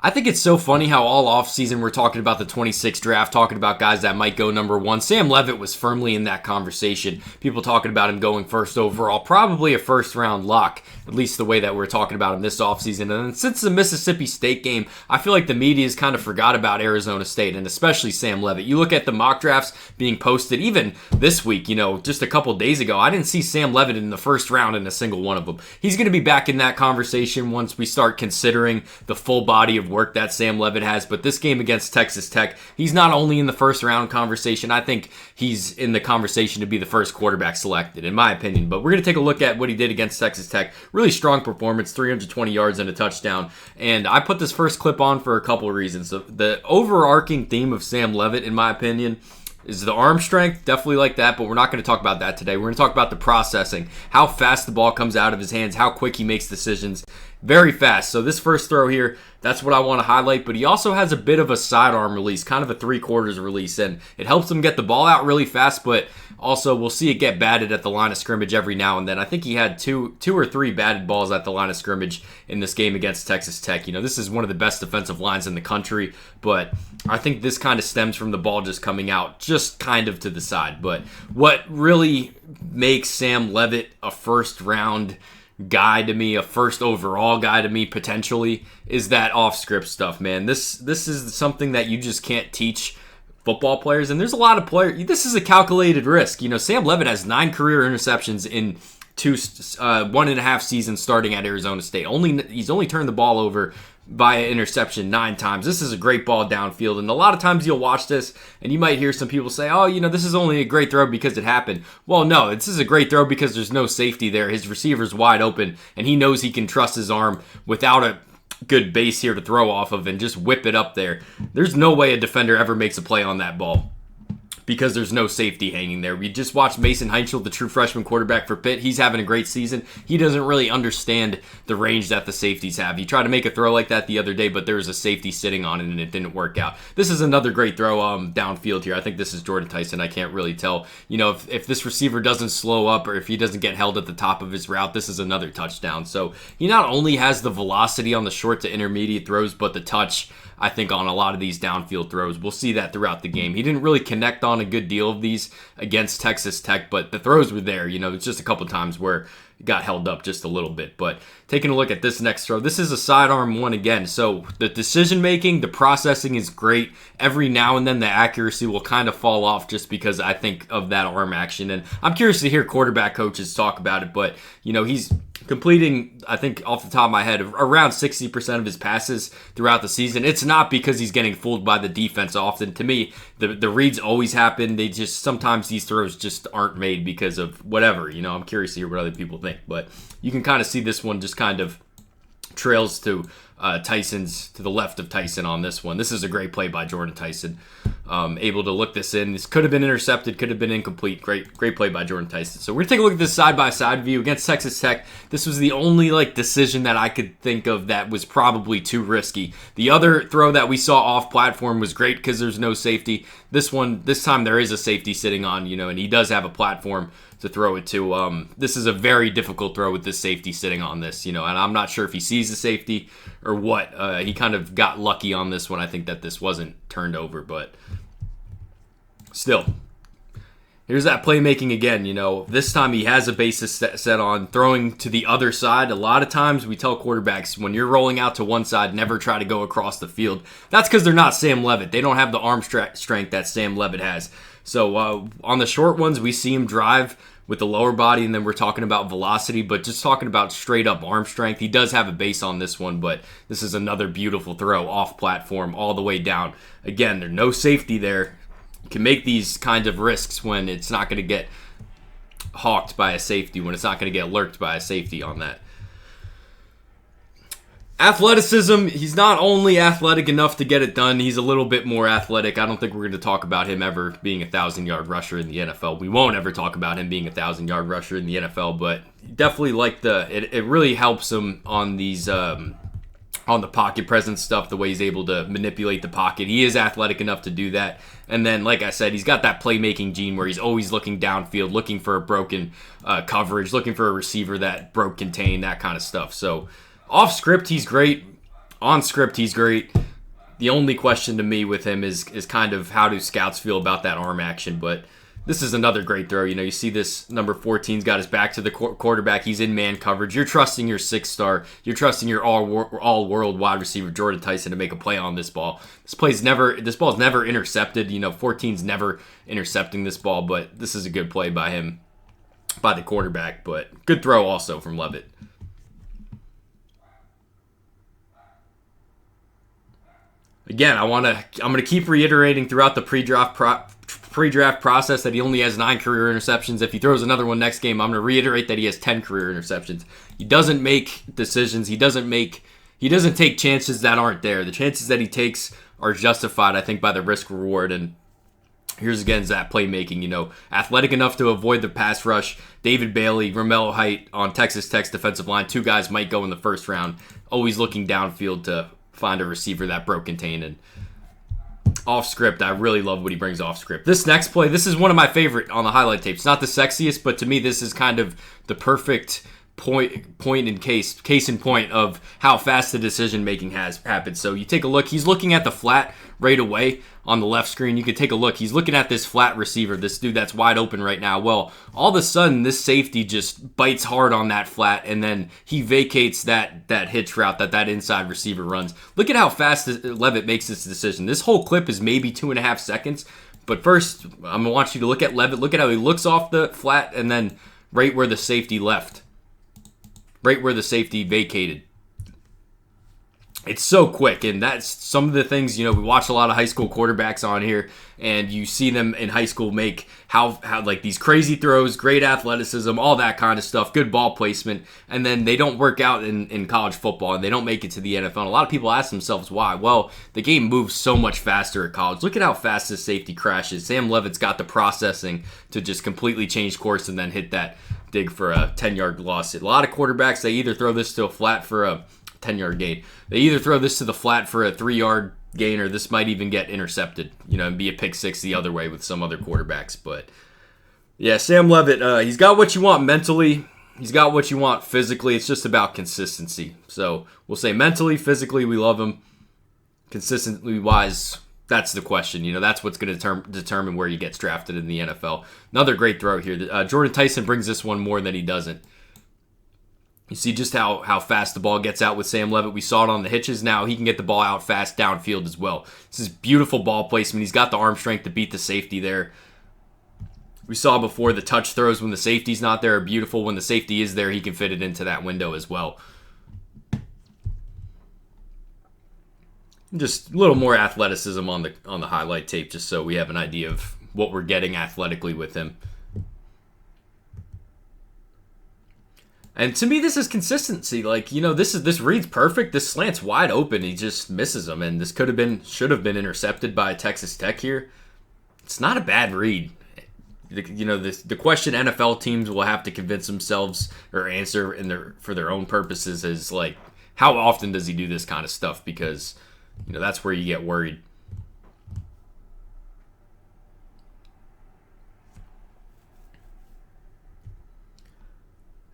I think it's so funny how all offseason we're talking about the 26 draft, talking about guys that might go number one. Sam Leavitt was firmly in that conversation. People talking about him going first overall, probably a first round lock, at least the way that we're talking about him this offseason. And then since the Mississippi State game, I feel like the media's kind of forgot about Arizona State and especially Sam Leavitt. You look at the mock drafts being posted even this week, just a couple days ago, I didn't see Sam Leavitt in the first round in a single one of them. He's going to be back in that conversation once we start considering the full body of work that Sam Leavitt has. But this game against Texas Tech, he's not only in the first round conversation, I think he's in the conversation to be the first quarterback selected, in my opinion. But we're going to take a look at what he did against Texas Tech. Really strong performance, 320 yards and a touchdown. And I put this first clip on for a couple of reasons. The overarching theme of Sam Leavitt, in my opinion, is the arm strength. Definitely like that, but we're not going to talk about that today. We're going to talk about the processing, how fast the ball comes out of his hands, how quick he makes decisions. Very fast. So this first throw here, that's what I want to highlight. But he also has a bit of a sidearm release, kind of a 3/4 release, and it helps him get the ball out really fast. But also, we'll see it get batted at the line of scrimmage every now and then. I think he had two or three batted balls at the line of scrimmage in this game against Texas Tech. This is one of the best defensive lines in the country, but I think this kind of stems from the ball just coming out just kind of to the side. But what really makes Sam Leavitt a first round guy to me, a first overall guy to me potentially, is that off script stuff, man. This is something that you just can't teach football players, and there's a lot of players. This is a calculated risk. Sam Leavitt has 9 career interceptions in 1.5 seasons starting at Arizona State. He's only turned the ball over via interception 9 times. This is a great ball downfield, and a lot of times you'll watch this and you might hear some people say, this is only a great throw because it happened. Well, no, this is a great throw because there's no safety there. His receiver's wide open, and he knows he can trust his arm without a good base here to throw off of and just whip it up there. There's no way a defender ever makes a play on that ball because there's no safety hanging there. We just watched Mason Heinschel, the true freshman quarterback for Pitt. He's having a great season. He doesn't really understand the range that the safeties have. He tried to make a throw like that the other day, but there was a safety sitting on it, and it didn't work out. This is another great throw downfield here. I think this is Jordan Tyson. I can't really tell. If this receiver doesn't slow up or if he doesn't get held at the top of his route, this is another touchdown. So he not only has the velocity on the short to intermediate throws, but the touch, I think, on a lot of these downfield throws. We'll see that throughout the game. He didn't really connect on a good deal of these against Texas Tech, but the throws were there. It's just a couple times where it got held up just a little bit. But taking a look at this next throw, this is a sidearm one again. So the decision making, the processing is great. Every now and then the accuracy will kind of fall off just because I think of that arm action. And I'm curious to hear quarterback coaches talk about it, but he's completing, I think off the top of my head, around 60% of his passes throughout the season. It's not because he's getting fooled by the defense often. To me, the reads always happen. They just, sometimes these throws just aren't made because of whatever. I'm curious to hear what other people think. But you can kind of see this one just kind of trails to Tyson's, to the left of Tyson on this one. This is a great play by Jordan Tyson. Able to look this in. This could have been intercepted, could have been incomplete. Great play by Jordan Tyson. So we're going to take a look at this side-by-side view against Texas Tech. This was the only decision that I could think of that was probably too risky. The other throw that we saw off platform was great because there's no safety. This time there is a safety sitting on, and he does have a platform to throw it to. This is a very difficult throw with this safety sitting on this, and I'm not sure if he sees the safety or what. He kind of got lucky on this one. I think that this wasn't turned over, but still. Here's that playmaking again, This time he has a basis set on throwing to the other side. A lot of times we tell quarterbacks, when you're rolling out to one side, never try to go across the field. That's because they're not Sam Leavitt. They don't have the arm strength that Sam Leavitt has. So on the short ones, we see him drive with the lower body, and then we're talking about velocity, but just talking about straight up arm strength. He does have a base on this one, but this is another beautiful throw off platform all the way down. Again, there's no safety there. You can make these kinds of risks when it's not going to get hawked by a safety, when it's not going to get lurked by a safety on that. Athleticism, he's not only athletic enough to get it done, he's a little bit more athletic. I don't think we're going to talk about him ever being a 1,000-yard rusher in the NFL. We won't ever talk about him being a 1,000-yard rusher in the NFL, but definitely it really helps him on these on the pocket presence stuff, the way he's able to manipulate the pocket. He is athletic enough to do that. And then, like I said, he's got that playmaking gene where he's always looking downfield, looking for a broken coverage, looking for a receiver that broke contain, that kind of stuff. So off script, he's great. On script, he's great. The only question to me with him is kind of how do scouts feel about that arm action, but this is another great throw. You see this number 14's got his back to the quarterback. He's in man coverage. You're trusting your 6-star. You're trusting your all-world wide receiver, Jordan Tyson, to make a play on this ball. This ball's never intercepted. 14's never intercepting this ball, but this is a good play by him, by the quarterback, but good throw also from Leavitt. Again, I'm going to keep reiterating throughout the pre-draft process that he only has 9 career interceptions. If he throws another one next game, I'm going to reiterate that he has 10 career interceptions. He doesn't make decisions. He doesn't take chances that aren't there. The chances that he takes are justified, I think, by the risk reward. And here's again that playmaking. Athletic enough to avoid the pass rush. David Bailey, Romello Height on Texas Tech's defensive line. 2 guys might go in the first round. Always looking downfield to find a receiver that broke contain. And off script, I really love what he brings off script. This next play, this is one of my favorite on the highlight tape. It's not the sexiest, but to me, this is kind of the perfect case in point of how fast the decision making has happened. So you take a look, he's looking at the flat right away on the left screen. You could take a look, he's looking at this flat receiver, this dude that's wide open right now. Well, all of a sudden this safety just bites hard on that flat, and then he vacates that hitch route that inside receiver runs. Look at how fast Leavitt makes this decision. This whole clip is maybe 2.5 seconds, but first I'm gonna want you to look at Leavitt. Look at how he looks off the flat and then right where the safety left. Right where the safety vacated. It's so quick, and that's some of the things, we watch a lot of high school quarterbacks on here, and you see them in high school make how like these crazy throws, great athleticism, all that kind of stuff, good ball placement, and then they don't work out in college football, and they don't make it to the NFL. And a lot of people ask themselves why. Well, the game moves so much faster at college. Look at how fast this safety crashes. Sam Leavitt's got the processing to just completely change course and then hit that dig for a 10-yard loss. A lot of quarterbacks, they either throw this to a flat for a 10-yard gain. They either throw this to the flat for a 3-yard gain, or this might even get intercepted, and be a pick six the other way with some other quarterbacks. But yeah, Sam Leavitt, he's got what you want mentally. He's got what you want physically. It's just about consistency. So we'll say mentally, physically, we love him. Consistently wise, that's the question. That's what's going to determine where he gets drafted in the NFL. Another great throw here. Jordan Tyson brings this one more than he doesn't. You see just how fast the ball gets out with Sam Leavitt. We saw it on the hitches. Now he can get the ball out fast downfield as well. This is beautiful ball placement. He's got the arm strength to beat the safety there. We saw before the touch throws when the safety's not there are beautiful. When the safety is there, he can fit it into that window as well. Just a little more athleticism on the highlight tape, just so we have an idea of what we're getting athletically with him. And to me, this is consistency. This reads perfect. This slant's wide open. He just misses him, and this should have been intercepted by Texas Tech here. It's not a bad read. The question NFL teams will have to convince themselves or answer for their own purposes is how often does he do this kind of stuff? Because that's where you get worried.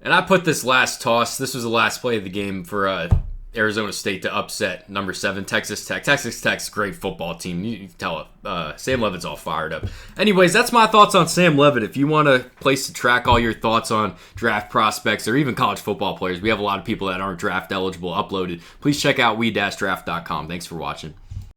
And I put this last toss. This was the last play of the game for Arizona State to upset number 7 Texas Tech. Texas Tech's a great football team. You can tell it. Sam Leavitt's all fired up. Anyways, that's my thoughts on Sam Leavitt. If you want a place to track all your thoughts on draft prospects or even college football players, we have a lot of people that aren't draft eligible uploaded. Please check out we-draft.com. Thanks for watching.